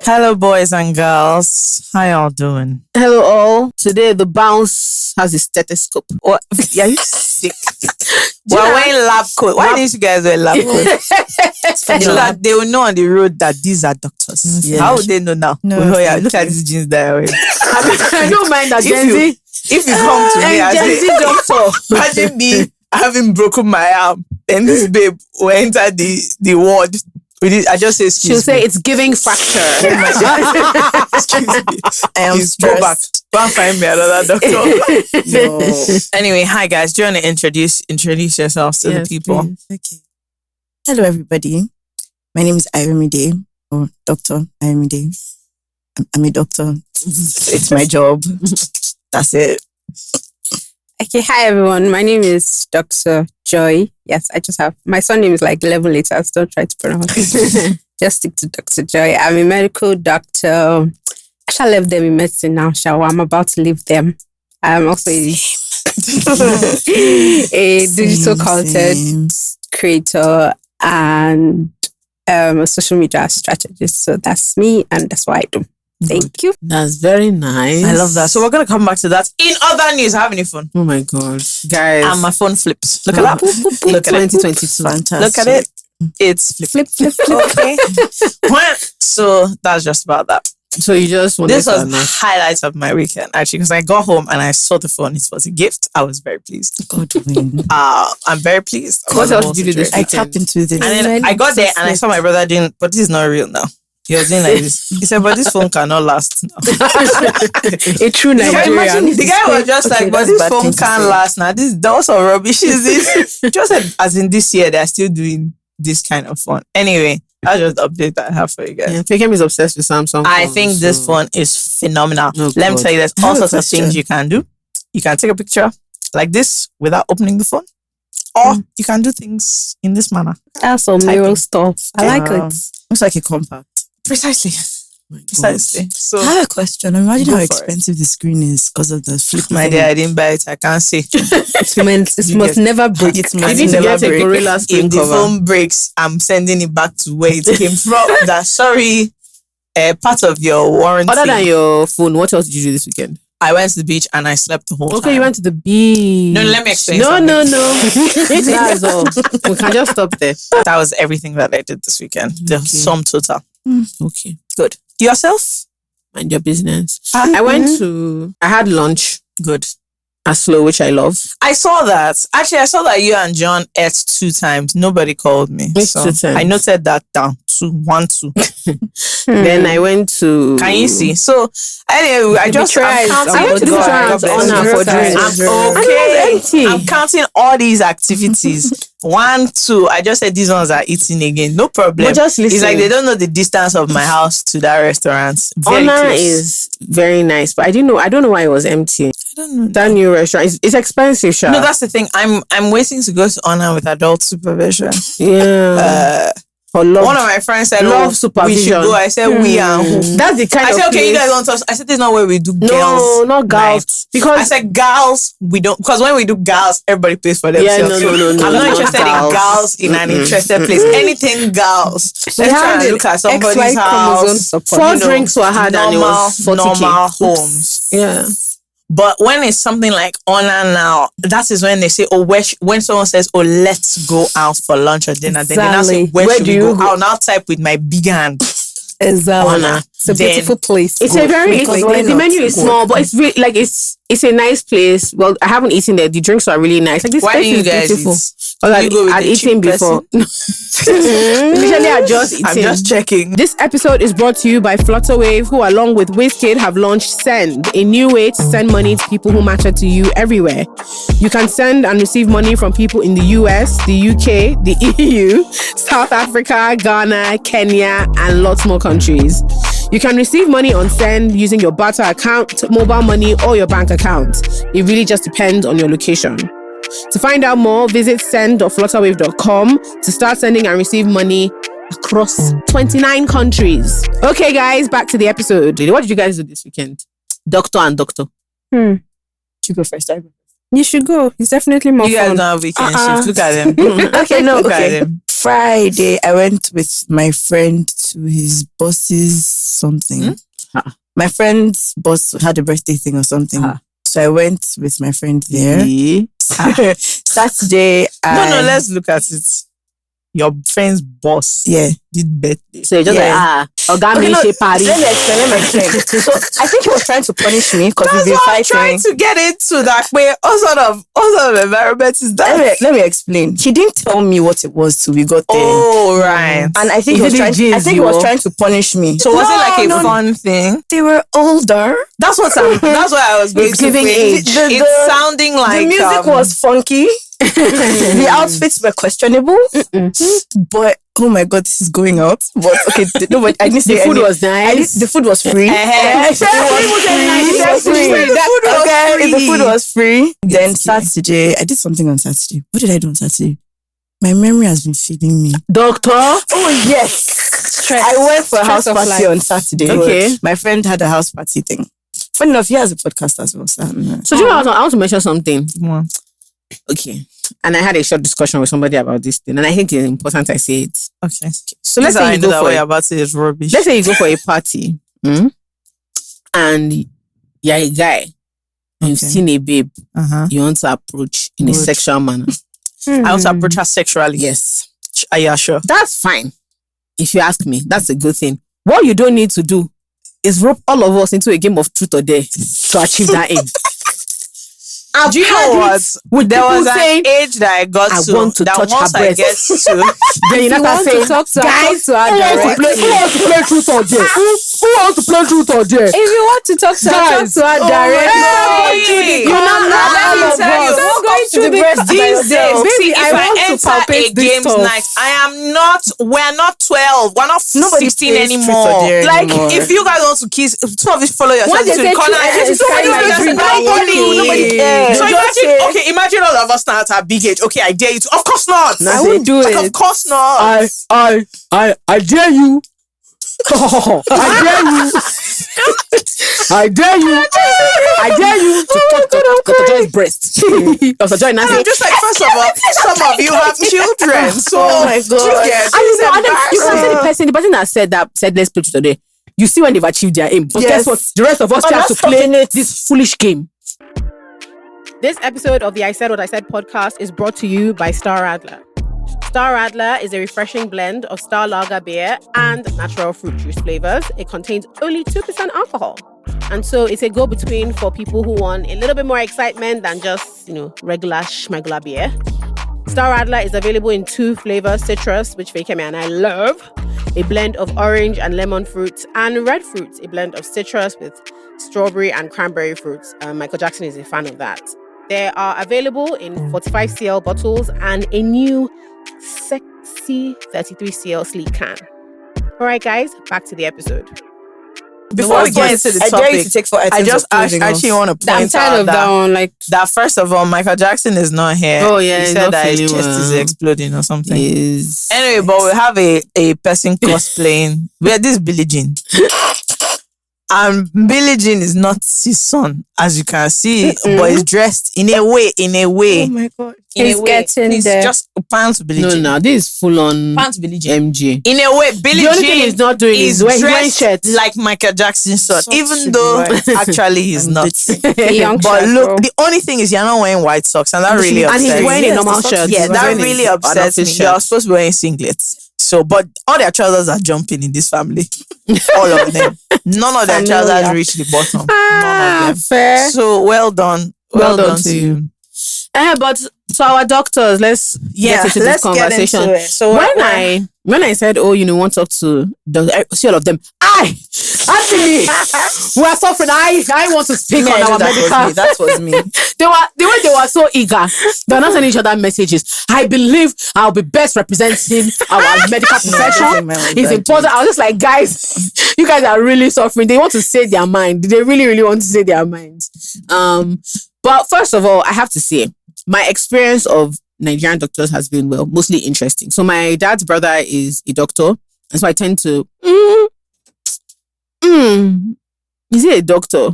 Hello, boys and girls. How y'all doing? Hello, all. Today, the bounce has a stethoscope. What? Yeah, you sick. We're wearing lab coat. Why didn't you guys wear lab coat? So that they will know on the road that these are doctors. Yeah. How would they know now? No, Oh, yeah, look at these jeans that I wear. I don't mind that Gen Z. If you come to me as Gen Z doctor. imagine me having broken my arm, and this babe will enter the ward. I just say, She'll say it's giving fracture. excuse me. I am Please go back. Go and find me another doctor. No. Anyway, hi guys. Do you want to introduce yourselves to the people? Please. Okay. Hello, everybody. My name is Ayomide, or Dr Ayomide. I'm a doctor. It's my job. That's it. Okay, hi everyone. My name is Dr Joy. Yes, I just have my surname is like 11 letters. Don't try to pronounce it. Just stick to Dr Joy. I'm a medical doctor. I shall leave them in medicine now, shall I'm about to leave them. I'm also a digital content creator and a social media strategist. So that's me and that's what I do. Thank you. That's very nice. I love that. So we're going to come back to that. In other news, I have any phone. Oh my God. Guys. And my phone flips. Look at that. Look at it. 2022. Fantastic. Look at it. It's flip. Okay. So that's just about that. So you just wanted This to was announce. highlights of my weekend, actually, because I got home and I saw the phone. It was a gift. I was very pleased. Godwin. I'm very pleased. What about the else whole did you do this situation. I tapped into this. And then I got there and I saw my brother doing, but this is not real now. He was doing like this. He said, but this phone cannot last now. A true Nigerian. imagine if The guy was just Okay, like, but that's this bad phone thing to can't say. last now. That was some rubbish. Is this? Just said, as in this year, they're still doing this kind of phone. Anyway, that's just the update that I have for you guys. Yeah, Fakem is obsessed with Samsung. I phones, think this so- phone is phenomenal. Oh, Let me God. tell you, there's I all have a sorts of things question. you can do. You can take a picture like this without opening the phone. Or you can do things in this manner. That's some Typing. mirror stuff. I like Wow. it. Looks like a compact. Precisely. My God. Precisely. So, I have a question. Imagine Go how for it. expensive the screen is because of the flip. my dear, I didn't buy it. I can't say. It You must get- never break. It's You my need to never get a break. Gorilla screen If the cover. phone breaks, I'm sending it back to where it came from. That sorry, part of your warranty. Other than your phone, what else did you do this weekend? I went to the beach and I slept the whole time. Okay, you went to the beach. No, let me explain No, something. no. That's all. We can just stop there. That was everything that I did this weekend. The Okay. sum total. Okay. Good. Yourself? Mind your business. I went to, I had lunch Good. at Slow, which I love. I saw that. Actually, I saw that you and John ate 2 times. Nobody called me. Which So 2 times? I noted that down. 2, 1, 2. Then I went to. Can you see? So anyway, I just betrayal is counting. I went to the God, restaurant God bless honor you. for drinks. I'm And it okay. was empty. I'm counting all these activities. 1, 2. I just said these ones are eating again. No problem. But just listen. It's like they don't know the distance of my house to that restaurant. Very Honor close. is very nice, but I don't know why it was empty. I don't know. That new restaurant, it's expensive, Sha. No, that's the thing. I'm waiting to go to Honor with adult supervision. yeah. For love. One of my friends said, Love we should supervision. go. I said, we and who? That's the kind I of said, okay, you place- guys don't touch. I said, this is not where we do No, girls. not girls. night. Because I said, girls, we don't. Because when we do girls, everybody pays for Yeah, themselves. no, I'm not not interested in girls. girls in an interested place. Anything girls. Let's We try had and look at somebody's XY chromosome house. support. 4 drinks were had and it was 40K. normal homes. Yeah. But when it's something like Honor now, that is when they say, oh, when someone says, oh, let's go out for lunch or dinner, then they now say, Exactly. where Where should do we you go? go? I'll now type with my big hand. Exactly. Honor. It's a Then beautiful place. It's a very Because it's, why the not? menu is small, but it's really like it's a nice place. Well, I haven't eaten there. The drinks are really nice. Like this Why place do you is guys beautiful. eat? Because You go with I'd the eaten cheap before. Usually I just eating. I'm just checking. This episode is brought to you by Flutterwave, who along with WizKid have launched Send, a new way to send money to people who matter to you everywhere. You can send and receive money from people in the US, the UK, the EU, South Africa, Ghana, Kenya, and lots more countries. You can receive money on Send using your barter account, mobile money, or your bank account. It really just depends on your location. To find out more, visit send.flutterwave.com to start sending and receive money across 29 countries. Okay, guys, back to the episode. What did you guys do this weekend? Doctor and doctor. You go first. I go. You should go. It's definitely more You guys fun. don't have weekend shifts. Look at them. Okay, no, Look at okay. them. Friday, I went with my friend to his boss's something. My friend's boss had a birthday thing or something. So I went with my friend there. Saturday. No, let's look at it. Your friend's boss did birthday. So you're just party. Let me explain. So I think he was trying to punish me because we've been fighting. I'm trying to get into that way. What sort of environment is that? Let me explain. He didn't tell me what it was till we got there. Oh, right. And I think he was trying to punish me. So was it like a fun thing? They were older. That's what I was going to giving say. age. It's sounding like the music was funky. The outfits were questionable, but oh my god, this is going out. But okay, no, but I didn't say the food was nice. The food was free. The food was free. Then Saturday, I did something on Saturday. What did I do on Saturday? My memory has been failing me. Doctor? Oh yes. I went for a house party on Saturday. Okay. My friend had a house party thing. Funny enough, he has a podcast as well. So do you know, I want to mention something. Okay. And I had a short discussion with somebody about this thing, and I think it's important I say it. Okay. So let's say you go for about it is rubbish. Let's say you go for a party, and you're a guy, and you've seen a babe, you want to approach in a sexual manner. I want to approach her sexually. Yes. Are you sure? That's fine. If you ask me, that's a good thing. What you don't need to do is rope all of us into a game of truth or dare to achieve that aim. Do you know what? There was an age that I got I to. want to that touch once her I breast. get to. Then you want to talk to her, guys, who wants to play truth or dare? Who wants to play truth or dare? If you want to talk to her, talk to her directly. You're not going through the these days. Baby, If I enter a games night, we're not 12. We're not 16 anymore. Like, if you guys want to kiss, two of you follow yourself to the corner. Nobody cares. So imagine all of us now at our big age. Okay, I dare you to. Of course not. I won't do it. Of course not. I dare you. I dare you to touch Dr. Joy's breast. Dr. Joy now I'm just like, first of all, some of you have children. So oh my god. You can say the person that said let's play today. You see when they've achieved their aim. But guess what? The rest of us have to play this foolish game. This episode of the I Said What I Said podcast is brought to you by Star Radler. Star Radler is a refreshing blend of Star Lager beer and natural fruit juice flavors. It contains only 2% alcohol. And so it's a go-between for people who want a little bit more excitement than just, regular schmegula beer. Star Radler is available in 2 flavors, citrus, which Fakemi and I love, a blend of orange and lemon fruits, and red fruits, a blend of citrus with strawberry and cranberry fruits. Michael Jackson is a fan of that. They are available in 45cl bottles and a new sexy 33cl sleek can. All right, guys, back to the episode. Before we get into the topic, I just actually want to point out that first of all, Michael Jackson is not here. Oh yeah, he said that his chest is exploding or something. Yes. Anyway, but we have a person cosplaying. This is Billie Jean. And Billie Jean is not his son, as you can see, but he's dressed in a way. Oh my god. He's getting there. Just pants Billie Jean. No, this is full on pants Billie Jean. MJ. In a way, Billie the only Jean thing he's not doing is wearing shirts like Michael Jackson's son, even though actually he's not. But look, the only thing is you're not wearing white socks, and that really upsets me. And he's wearing a normal shirt. Yeah, that really upsets me. You're supposed to be wearing singlets. So, but all their trousers are jumping in this family. All of them. None of their trousers reach the bottom. None of them. Fair. So, well done. Well done to you. But so our doctors, let's get into this conversation. Get into it. So when I said, want to talk to see all of them, actually, we are suffering. I want to speak on our medical. That was me. The way they were so eager. They were not sending each other messages. I believe I'll be best representing our medical profession. It's important. I was just like, guys, you guys are really suffering. They want to say their mind. They really, really want to say their mind. But first of all, I have to say, my experience of Nigerian doctors has been, mostly interesting. So my dad's brother is a doctor. And so I tend to, is he a doctor?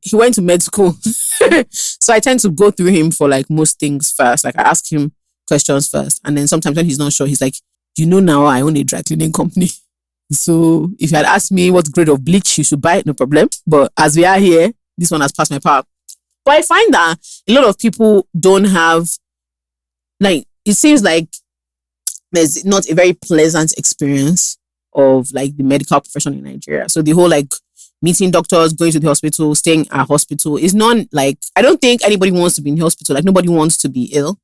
He went to med school. So I tend to go through him for most things first. I ask him questions first. And then sometimes when he's not sure, he's like, now I own a dry cleaning company. So if you had asked me what grade of bleach you should buy, no problem. But as we are here, this one has passed my power. But I find that a lot of people don't have, like, it seems like there's not a very pleasant experience of like the medical profession in Nigeria. So the whole like meeting doctors, going to the hospital, staying at hospital is not like, I don't think anybody wants to be in the hospital. Like nobody wants to be ill.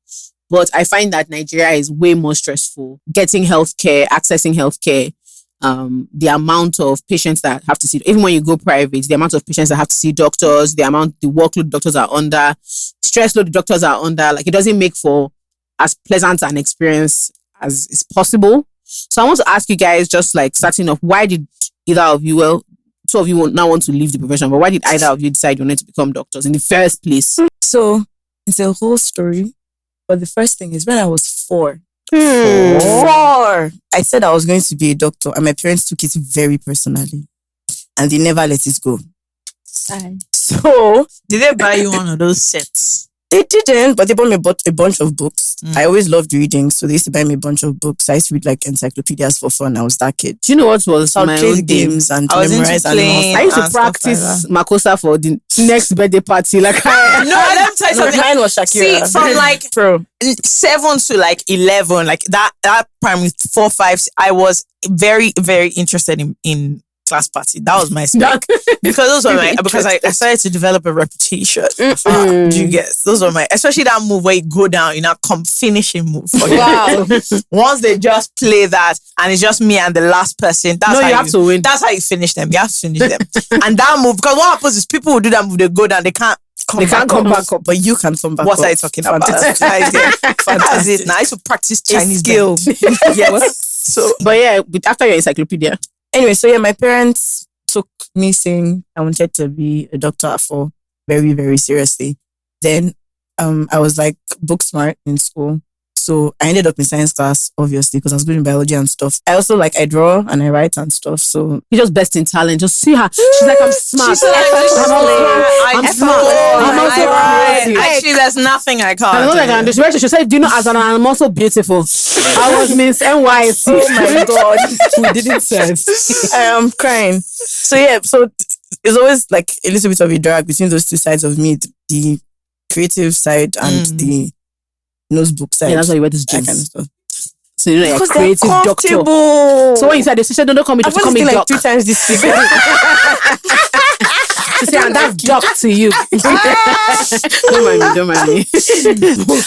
But I find that Nigeria is way more stressful. Getting healthcare, accessing healthcare, the amount of patients that have to see, even when you go private, the amount of patients that have to see doctors, the workload doctors are under, stress load the doctors are under, like it doesn't make for as pleasant an experience as is possible. So I want to ask you guys, just like starting off, why did either of you, well, two of you now want to leave the profession, but why did either of you decide you wanted to become doctors in the first place? So it's a whole story. But the first thing is when I was 4, I said I was going to be a doctor, and my parents took it very personally, and they never let it go. So did they buy you one of those sets? They didn't, but they bought me a bunch of books. I always loved reading, so they used to buy me a bunch of books. I used to read like encyclopedias for fun. I was that kid. Do you know what was So my I played own games and I was into memorize playing. animals. I used to and stuff like practice Makosa for the next birthday party. Like, No, let me tell you No, something. mine was Shakira. See, from like Bro. 7 to like 11, like that primary 4, 5, I was very, very interested in class party. That was my spec. Because those were my, because I started to develop a reputation. Do you guess? Those were my, especially that move where you go down, you know, finishing move. Wow. Once they just play that and it's just me and the last person, that's No, how you have to win. That's how you finish them. You have to finish them. And that move, because what happens is people will do that move, they go down, they can't come back up. But you can come back What up. are you talking about? Fantastic. That's it. Now I used to practice Chinese skill. Yes. So But yeah, after your encyclopedia. Anyway, so yeah, my parents took me saying I wanted to be a doctor at 4 very, very seriously. Then I was like book smart in school. So I ended up in science class, obviously, because I was good in biology and stuff. I also like, I draw and I write and stuff. So You're just best in talent. Just see her. She's like, I'm smart. She's like, I'm smart. I'm also crazy. Actually, there's nothing I can't. I know like I'm just she said, do you know, as I'm also beautiful. I was Miss NYC. oh my God, we didn't sense. I am crying. So yeah, so it's always like a little bit of a drag between those two sides of me, the creative side and the notebook side. Yeah, that's why you wear this that kind of jeans. stuff. So you're like a Because creative they're doctor. comfortable. So when you said they said, don't call me, I've just call only me seen doc. like 3 times this week. She said, and that's doc to you. Don't mind me.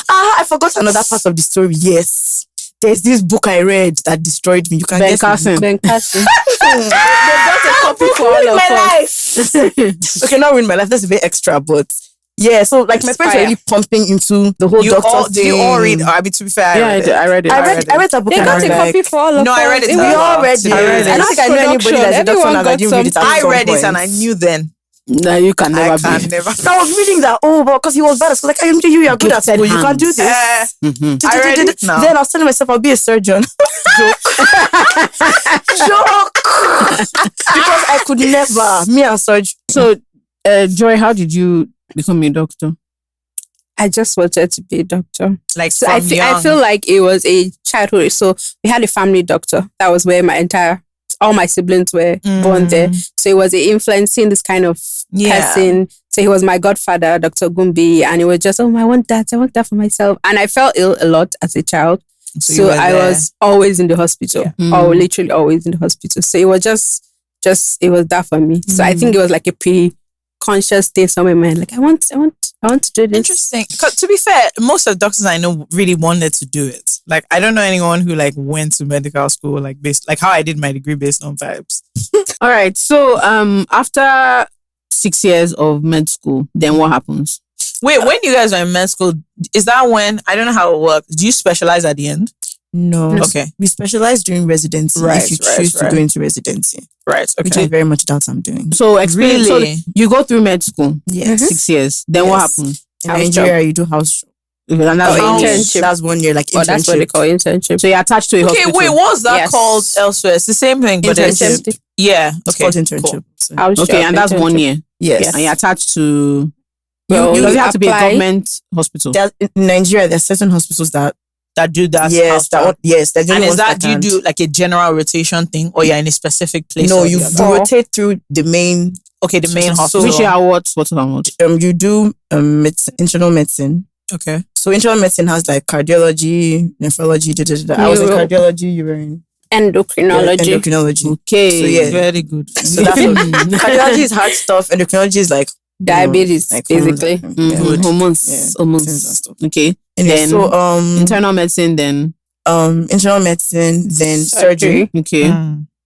I forgot another part of the story. Yes. There's this book I read that destroyed me. You can Ben guess the Carson. book. Ben Carson. They bought a copy for all of us. Okay, not ruin my life. That's a bit extra, but yeah. So like my parents were really pumping into the whole doctor Did you all read? I mean, to be fair, Yeah, I read it. I read that book. They and got I a was copy like, for all of us. No, I read it. we all read it. I read it. I don't think I knew anybody that's a doctor Everyone and I got didn't read it. I read it and I knew then. No, you can never I be. can never. I was reading that, but because he was bad, I was like, I am you are good at Gifted school. You can do hands. this. I read it now. Then I was telling myself I'll be a surgeon. Joke. Because I could never. Me and surgery. So, Joy, how did you become a doctor? I just wanted to be a doctor. Like So from I young. feel like it was a childhood. So we had a family doctor. That was where all my siblings were born there. So it was influencing this kind of person. So he was my godfather, Dr. Gumbi, and it was just, I want that for myself. And I felt ill a lot as a child. So I was always in the hospital. Or literally always in the hospital. So it was just it was that for me. So I think it was like a pretty conscious thing somewhere in my mind. Like I want to do this. Interesting. 'Cause to be fair, most of the doctors I know really wanted to do it. Like I don't know anyone who like went to medical school like based like how I did my degree based on vibes. All right. So, after 6 years of med school, then what happens? Wait, when you guys were in med school, is that when I don't know how it works? Do you specialize at the end? No. Okay. We specialize during residency if you choose to go into residency. Right. Which I Okay. very much doubt I'm doing. So, explain. Really? So you go through med school, Yes. 6 years. Then what Yes. happens? In House Nigeria, you do house And that's Oh, how- internship. That's 1 year, like Oh, that's what they internship. call internship. So you're attached to a Okay, hospital. wait, what's that Yes. called elsewhere? It's the same thing, but it's Internship. yeah. It's Okay. called internship. Cool. So, Okay, and that's 1 year. yes. And you're attached to. Well, Does it you have to be a apply- government hospital? In Nigeria, there are certain hospitals that that do that. Yes, yes. And is that, do you do like a general rotation thing, or you're in a specific place? No, you rotate through the main. Okay, the main hospital. Which are what? You do internal medicine. Okay. So internal medicine has like cardiology, nephrology. I was in cardiology. You were in endocrinology. Okay. So yeah, very good. So that's cardiology is hard stuff. Endocrinology is like diabetes, like basically. Hormones. Okay. And then so internal medicine, then internal medicine, then surgery. Okay.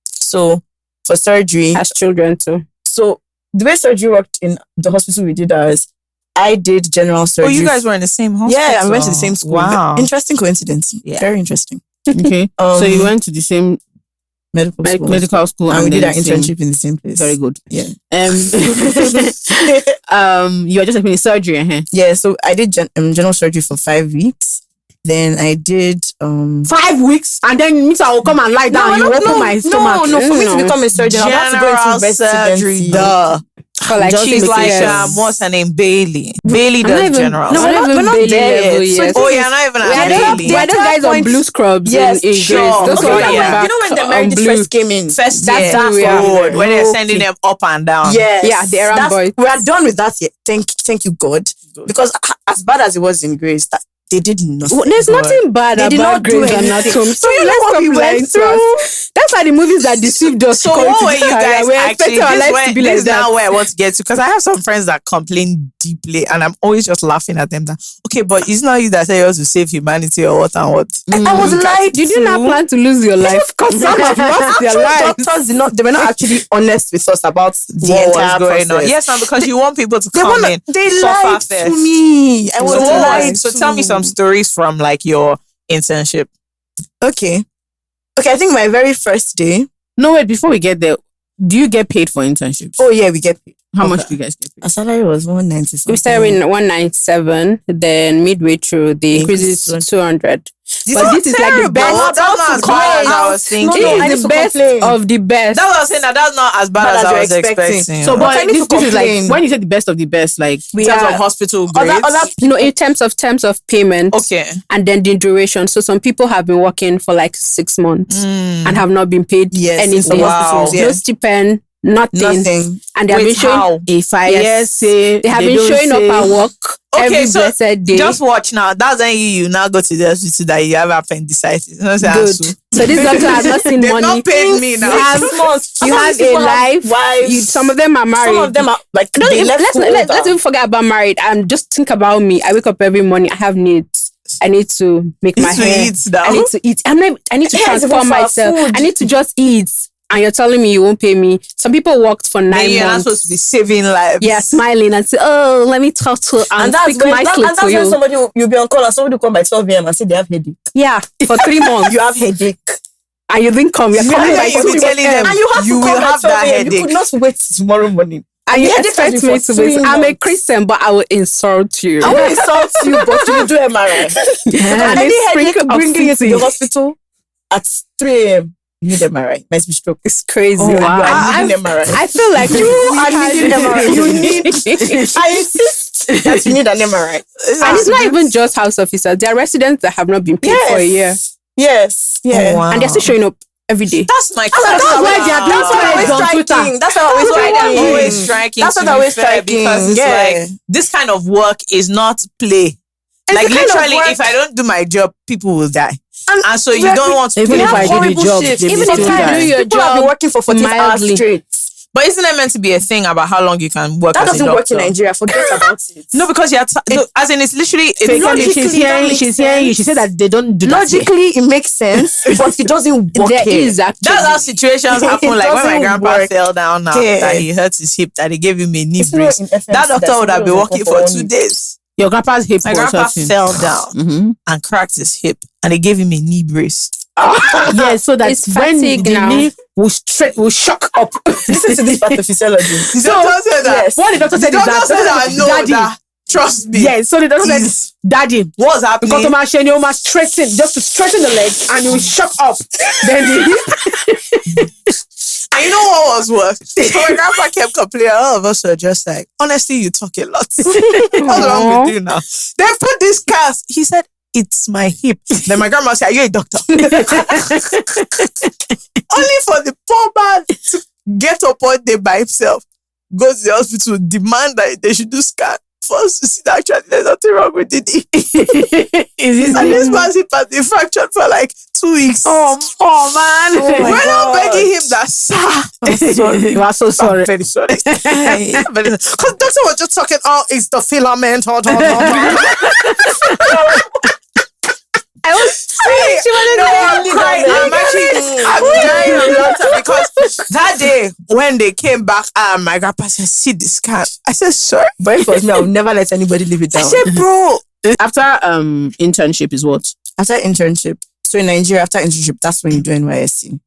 So for surgery, has children too. So the way surgery worked in the hospital we did ours, I did general surgery. Oh, you guys were in the same hospital? Yeah, I went to the same school. Wow. Interesting coincidence. Yeah. Very interesting. Okay. So you went to the same medical school and we did our internship in the same place. Very good. Yeah. You were just explaining surgery, Yeah, so I did general surgery for 5 weeks. Then I did 5 weeks, and then Mr. will come and lie down. You open my stomach. No, for me to become a surgeon, I have to go into surgery. For like she's like what's her name? Bailey. Bailey does general. No, we're not there yet. Oh, you're not even at Bailey. We're those guys on blue scrubs. Yes, sure. Those you know when the married first came in, that's good. When they're sending them up and down. Yes. Yeah, the errand boys. We are done with that yet. Thank you, God. Because as bad as it was in Grace, that they did nothing. There's nothing bad about Grey's Anatomy. So you know what we went through? That's why the movies that deceived us. So what were you guys actually? This is now where I want to get to, because I have some friends that complain deeply, and I'm always just laughing at them. That okay, but it's not you that say you want to save humanity or what and what. I was lied. Did you not plan to lose your life? Because some have lost their lives. Doctors they were not actually honest with us about the entire process. On. Yes, now because you want people to come in. They lied to me. I was lied. So tell me some stories from like your internship. Okay, I think my very first day. No, wait, before we get there, do you get paid for internships? Oh yeah, we get paid. How much do you guys get paid? Our salary was 190. We started with 197, then midway through the increases to 200. But this is like the best. That's not as bad as I was thinking. It is the best of the best. That's what I was saying. That's not as bad as I was expecting. So, but this is like when you say the best of the best, like in terms of hospital grades, in terms of payment. Okay. And then the duration. So some people have been working for like 6 months and have not been paid anything. Wow. No stipend. Nothing. And they have been showing if I say they have been showing up at work every blessed day. Just watch now. That's when you now go to the hospital that you have appendicitis. Good. So this doctor has not seen money. Not paid me now. You have a life. Some of them are married. Some of them are like let's even forget about married. And just think about me. I wake up every morning. I have needs. I need to make my hair. I need to eat. I need to transform myself. I need to just eat. And you're telling me you won't pay me. Some people worked for 9 months. You're not supposed to be saving lives. Yeah, smiling and say, "Oh, let me talk to and speak nicely to you." When somebody you'll be on call and somebody will come by 12 a.m. and say they have headache. Yeah, for 3 months you have headache, and you didn't come. You're coming by 2 a.m. and you will have that headache. You could not wait tomorrow morning. And you expect me to wait. I'm a Christian, but I will insult you. I will insult you, but you will do MRI. And any headache bringing you to the hospital at 3 a.m. You need MRI. Might be stroke. It's crazy. Oh, wow. I need MRI. I feel like you are needing MRI. You need. I insist that you need an MRI. And it's not even just house officers. There are residents that have not been paid for a year. Yes. Yeah. Oh, wow. And they're still showing up every day. That's my question. That's why they're always striking. That's what they're always striking. Because it's like this kind of work is not play. Like literally, if I don't do my job, people will die. And so you don't want to. Even if I do the job, even if I do your job, have been working for 40 hours straight. But isn't it meant to be a thing about how long you can work? That doesn't work in Nigeria. Forget about it. No, because as in it's literally. She's hearing you. She said that they don't do that. Logically, it makes sense, but it doesn't work. There is actually. That's how situations happen. Like when my grandpa fell down now, that he hurt his hip, that they gave him a knee brace. That doctor would have been working for 2 days. Your grandpa's hip. My grandpa fell down and cracked his hip, and they gave him a knee brace. Yeah, so that when the knee will shock up. Listen to this pathophysiology. The doctor said that. What the doctor said is that, Daddy, trust me. Yeah, so the doctor said, Daddy, what's happening? Because you must straighten, just to straighten the leg, and you will shock up. Then the And you know what was worse? So my grandpa kept complaining. All of us were just like, honestly, you talk a lot. What's wrong with you now? They put this cast. He said, it's my hip. Then my grandma said, are you a doctor? Only for the poor man to get up one day by himself, go to the hospital, demand that they should do scan. First to see that actually there's nothing wrong with it. And this man's hip has been fractured for like 2 weeks. Oh man. We're not begging him that, sir. I'm sorry. You are so sorry. I'm very sorry. Because doctor was just talking, oh, it's the filament. I was I'm dying of laughter because that day when they came back, my grandpa said, see the scan. I said, sorry. But for me, I'll never let anybody live it down. I said, bro. After internship is what? After internship. So in Nigeria, after internship, that's when you do NYSC.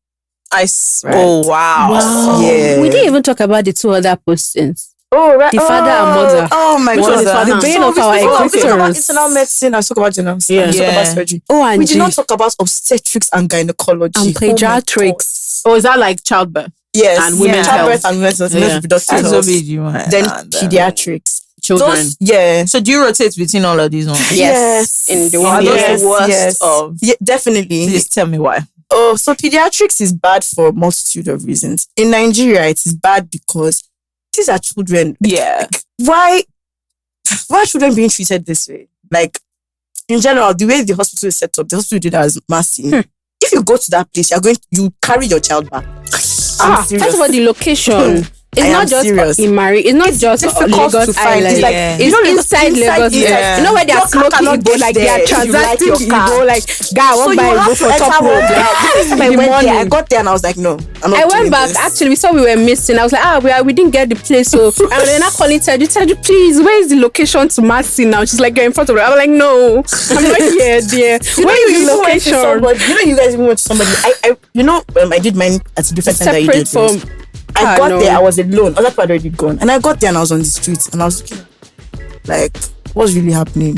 Right. Oh, wow. Yeah. We didn't even talk about the 2 other postings. Oh, right. The father and mother. Oh my Which God. was the father? The brain of our we talk about executors. internal medicine. I talk about general medicine. Yeah. I talk about surgery. Oh, and We did not talk about obstetrics and gynecology. and Oh my God. pediatrics. Oh, is that like childbirth? Yes. And women's childbirth health. and women's health. Yeah. Reproductive That's health. so big, you want. Then pediatrics. Children. Those, yeah. So do you rotate between all of these ones? Yes. In the Are one. those Yes, the worst yes. of? Yeah, definitely. Please tell me why. Oh, so pediatrics is bad for a multitude of reasons. In Nigeria, it is bad because these are children. Yeah. Why are children being treated this way? Like, in general, the way the hospital is set up, the hospital did that as Mercy. If you go to that place, you carry your child back. I'm serious. First of all, the location. It's I not am just serious. in Mari. It's not just difficult Lagos to find. Island. It's like, It's you know, inside Lagos. yeah. You know where they are Your car smoking cannot Igbo, get like they there are if you like transacting your car. Igbo, like guy, I So want you buy have Igbo to for enter top one road. there. Like, I in the went there. I morning. got there and I was like, no, I'm not I went doing back. this. Actually, we saw we were missing. I was like, we didn't get the place. So and then I calling Teju, please, where is the location to Mercy now? She's like, you're in front of her. I was like, no, I'm not here, dear. Where is the even went to location? somebody- you know, you guys even went to somebody. I did mine at a different time that you Separate did. from. I got no. there, I was alone. Other people had already gone. And I got there and I was on the streets and I was looking like, what's really happening?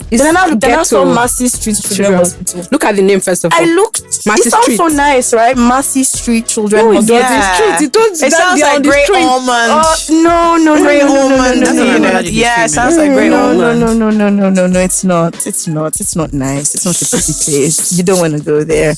Then I saw Mercy Street Children Hospital. Look at the name first of all. I looked. Mercy It sounds Street. so nice, right? Mercy Street Children Oh, Hospital. It sounds like great almonds. No. Great almonds. no. Yeah, it sounds like great No, almonds. no, it's not. It's not nice. It's not a pretty place. You don't want to go there.